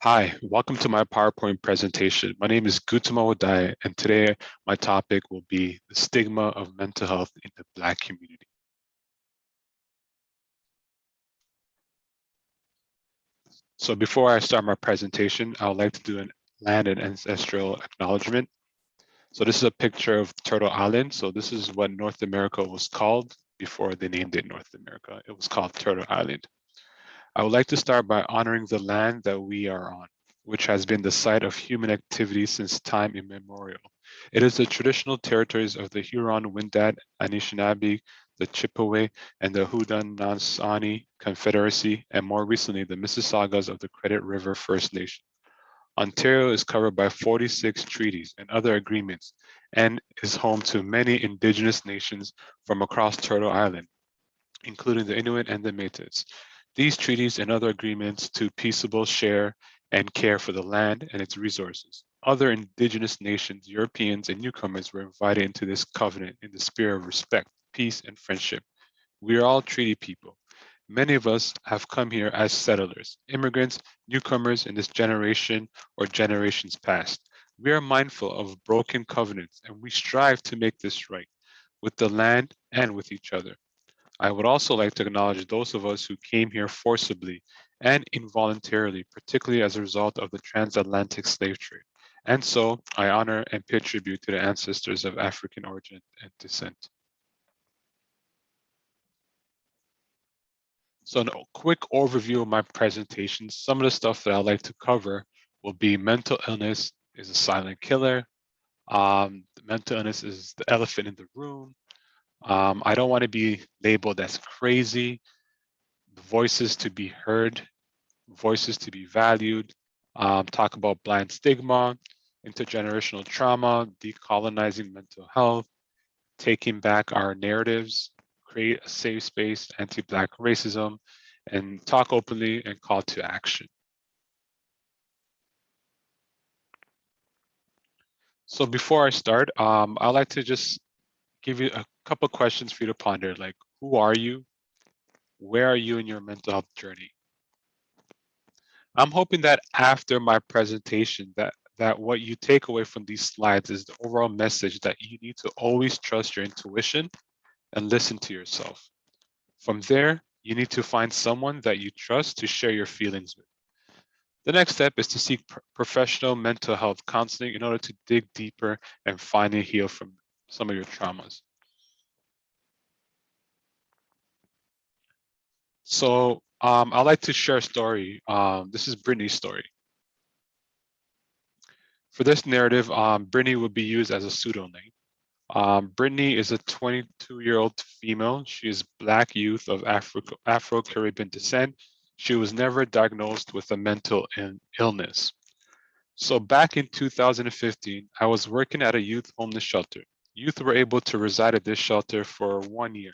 Hi, welcome to my PowerPoint presentation. My name is Gutama, and today my topic will be the stigma of mental health in the Black community. So before I start my presentation, I would like to do an land and ancestral acknowledgement. So this is a picture of Turtle Island. So this is what North America was called before they named it North America. It was called Turtle Island. I would like to start by honoring the land that we are on, which has been the site of human activity since time immemorial. It is the traditional territories of the Huron-Wendat, Anishinaabe, the Chippewa, and the Haudenosaunee Confederacy, and more recently, the Mississaugas of the Credit River First Nation. Ontario is covered by 46 treaties and other agreements and is home to many Indigenous nations from across Turtle Island, including the Inuit and the Métis. These treaties and other agreements to peaceable share and care for the land and its resources. Other indigenous nations, Europeans, and newcomers were invited into this covenant in the spirit of respect, peace, and friendship. We are all treaty people. Many of us have come here as settlers, immigrants, newcomers in this generation or generations past. We are mindful of broken covenants and we strive to make this right with the land and with each other. I would also like to acknowledge those of us who came here forcibly and involuntarily, particularly as a result of the transatlantic slave trade. And so I honor and pay tribute to the ancestors of African origin and descent. So a quick overview of my presentation. Some of the stuff that I'd like to cover will be mental illness is a silent killer. Mental illness is the elephant in the room. I don't want to be labeled as crazy. Voices to be heard, voices to be valued, talk about blind stigma, intergenerational trauma, decolonizing mental health, taking back our narratives, create a safe space, anti-Black racism, and talk openly and call to action. So before I start, I'd like to just give you a couple questions for you to ponder, like who are you? Where are you in your mental health journey? I'm hoping that after my presentation that what you take away from these slides is the overall message that you need to always trust your intuition and listen to yourself. From there, you need to find someone that you trust to share your feelings with. The next step is to seek professional mental health counseling in order to dig deeper and finally heal from some of your traumas. So I'd like to share a story. This is Brittanys Story. For this narrative, Brittany would be used as a pseudonym. Brittany is a 22-year-old female. She is Black youth of Afro-Caribbean descent. She was never diagnosed with a mental illness. So back in 2015, I was working at a youth homeless shelter. Youth were able to reside at this shelter for 1 year.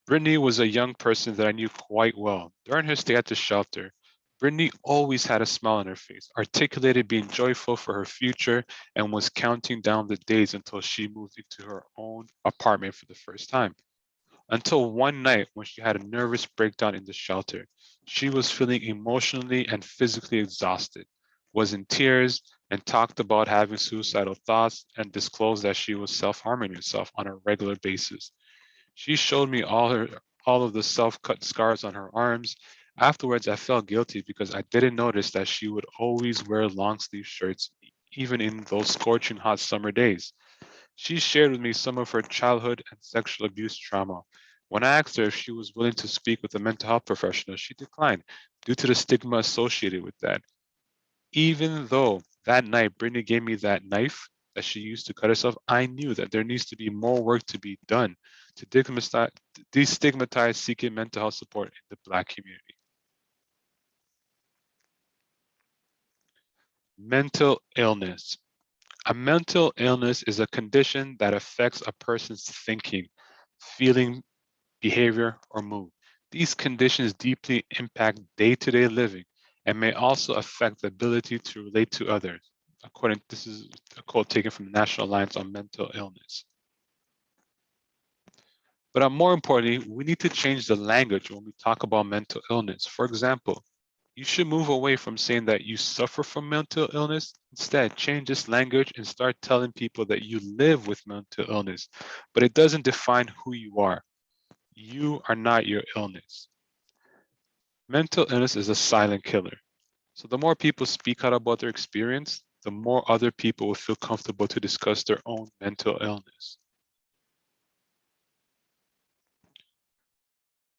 Brittany was a young person that I knew quite well. During her stay at the shelter, Brittany always had a smile on her face, articulated being joyful for her future, and was counting down the days until she moved into her own apartment for the first time. Until one night when she had a nervous breakdown in the shelter. She was feeling emotionally and physically exhausted, was in tears, and talked about having suicidal thoughts and disclosed that she was self-harming herself on a regular basis. She showed me all of the self-cut scars on her arms. Afterwards, I felt guilty because I didn't notice that she would always wear long sleeve shirts, even in those scorching hot summer days. She shared with me some of her childhood and sexual abuse trauma. When I asked her if she was willing to speak with a mental health professional, she declined due to the stigma associated with that. Even though that night Brittany gave me that knife that she used to cut herself, I knew that there needs to be more work to be done to destigmatize seeking mental health support in the Black community. Mental illness. A mental illness is a condition that affects a person's thinking, feeling, behavior, or mood. These conditions deeply impact day-to-day living and may also affect the ability to relate to others. This is a quote taken from the National Alliance on Mental Illness. But more importantly, we need to change the language when we talk about mental illness. For example, You should move away from saying that you suffer from mental illness. Instead, change this language and start telling people that you live with mental illness, but it doesn't define who you are. You are not your illness. Mental illness is a silent killer. So the more people speak out about their experience, the more other people will feel comfortable to discuss their own mental illness.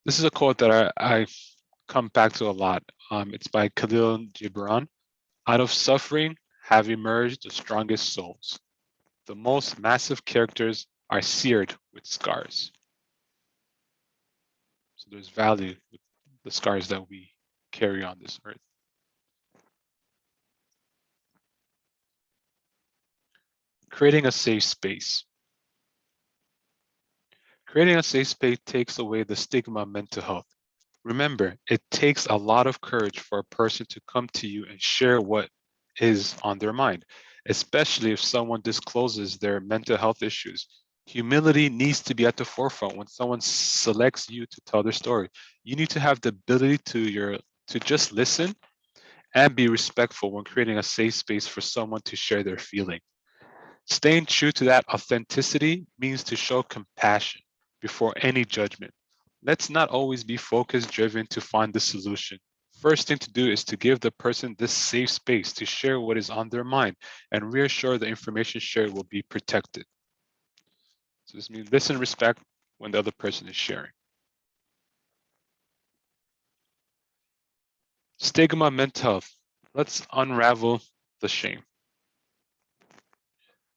This is a quote that I come back to a lot. It's by Khalil Gibran. Out of suffering have emerged the strongest souls. The most massive characters are seared with scars. So there's value with the scars that we carry on this earth. Creating a safe space. Creating a safe space takes away the stigma of mental health. Remember, it takes a lot of courage for a person to come to you and share what is on their mind, especially if someone discloses their mental health issues. Humility needs to be at the forefront when someone selects you to tell their story. You need to have the ability to just listen and be respectful when creating a safe space for someone to share their feeling. Staying true to that authenticity means to show compassion before any judgment. Let's not always be focus driven to find the solution. First thing to do is to give the person this safe space to share what is on their mind and reassure the information shared will be protected. So this means listen, respect when the other person is sharing. Stigma mental health. Let's unravel the shame.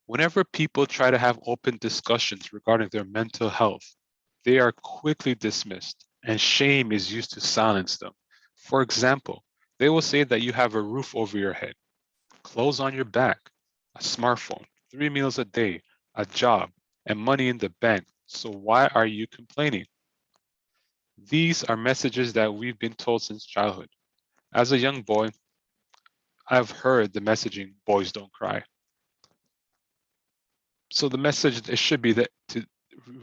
Whenever people try to have open discussions regarding their mental health, they are quickly dismissed, and shame is used to silence them. For example, they will say that you have a roof over your head, clothes on your back, a smartphone, 3 meals a day, a job, and money in the bank. So why are you complaining? These are messages that we've been told since childhood. As a young boy, I've heard the messaging, boys don't cry. So the message it should be that to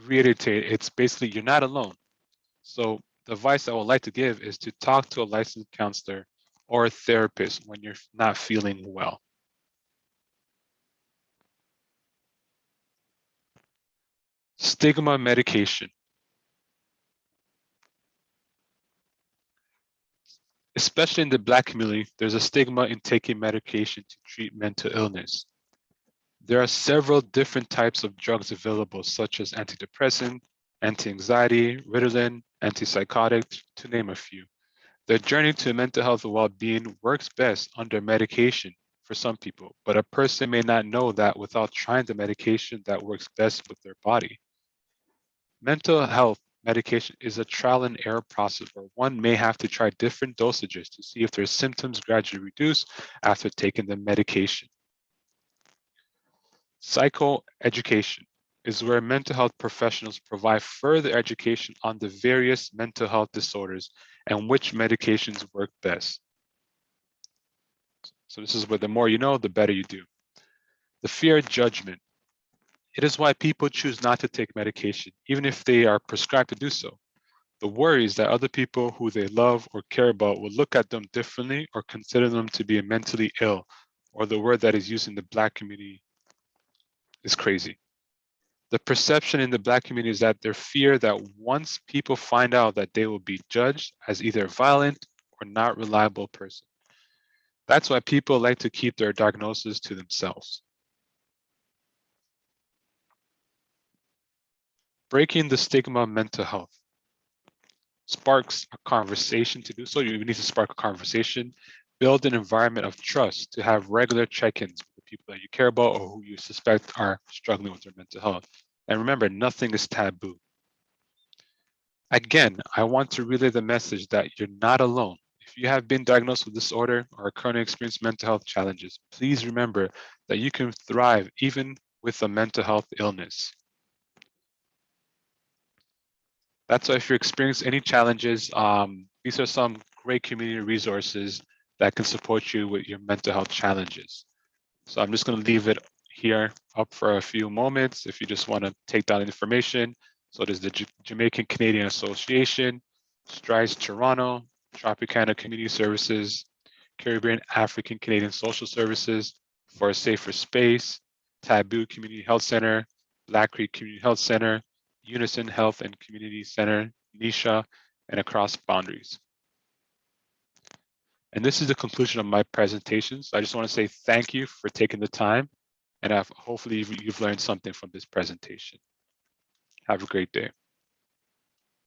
reiterate, it's basically you're not alone. So the advice I would like to give is to talk to a licensed counselor or a therapist when you're not feeling well. Stigma medication. Especially in the Black community, there's a stigma in taking medication to treat mental illness. There are several different types of drugs available, such as antidepressant, anti-anxiety, Ritalin, antipsychotic, to name a few. The journey to mental health and well-being works best under medication for some people, but a person may not know that without trying the medication that works best with their body. Mental health medication is a trial and error process where one may have to try different dosages to see if their symptoms gradually reduce after taking the medication. Psychoeducation is where mental health professionals provide further education on the various mental health disorders and which medications work best. So this is where the more you know, the better you do. The fear of judgment. It is why people choose not to take medication, even if they are prescribed to do so. The worry is that other people who they love or care about will look at them differently or consider them to be mentally ill, or the word that is used in the Black community is crazy. The perception in the Black community is that their fear that once people find out that they will be judged as either violent or not reliable person. That's why people like to keep their diagnosis to themselves. Breaking the stigma of mental health sparks a conversation to do so. You need to spark a conversation, build an environment of trust to have regular check-ins with the people that you care about or who you suspect are struggling with their mental health. And remember, nothing is taboo. Again, I want to relay the message that you're not alone. If you have been diagnosed with disorder or are currently experiencing mental health challenges, please remember that you can thrive even with a mental health illness. That's why if you're experiencing any challenges, these are some great community resources that can support you with your mental health challenges. So I'm just going to leave it here up for a few moments if you just want to take down information. So there's the Jamaican Canadian Association, Strides Toronto, Tropicana Community Services, Caribbean African Canadian Social Services, For a Safer Space, Taboo Community Health Center, Black Creek Community Health Center, Unison Health and Community Center, NISHA, and Across Boundaries. And this is the conclusion of my presentation. So I just want to say thank you for taking the time, and hopefully you've learned something from this presentation. Have a great day.